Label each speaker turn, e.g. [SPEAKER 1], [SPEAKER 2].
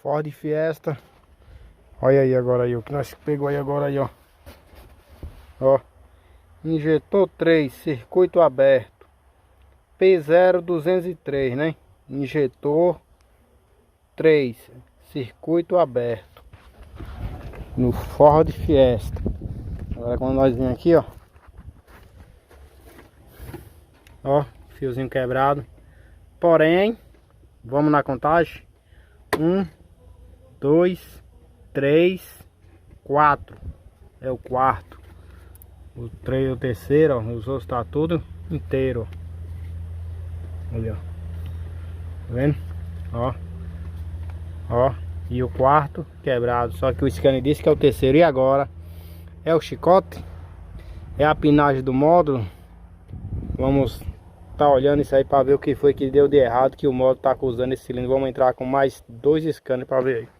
[SPEAKER 1] Ford Fiesta. Olha aí agora aí, o que nós pegou aí agora aí, ó. Ó. Injetor 3, circuito aberto. P0203, né? Injetor 3, circuito aberto. No Ford Fiesta. Agora quando nós vem aqui, ó. Ó, fiozinho quebrado. Porém, vamos na contagem. 1, 2, 3, 4. É o quarto. O terceiro, ó. Os outros tá tudo inteiro. Olha, ó. Tá vendo? Ó. Ó. E o quarto quebrado. Só que o scanner disse que é o terceiro. E agora? É o chicote. É a pinagem do módulo. Vamos tá olhando isso aí para ver o que foi que deu de errado, que o módulo tá acusando esse cilindro. Vamos entrar com mais 2 scanners para ver aí.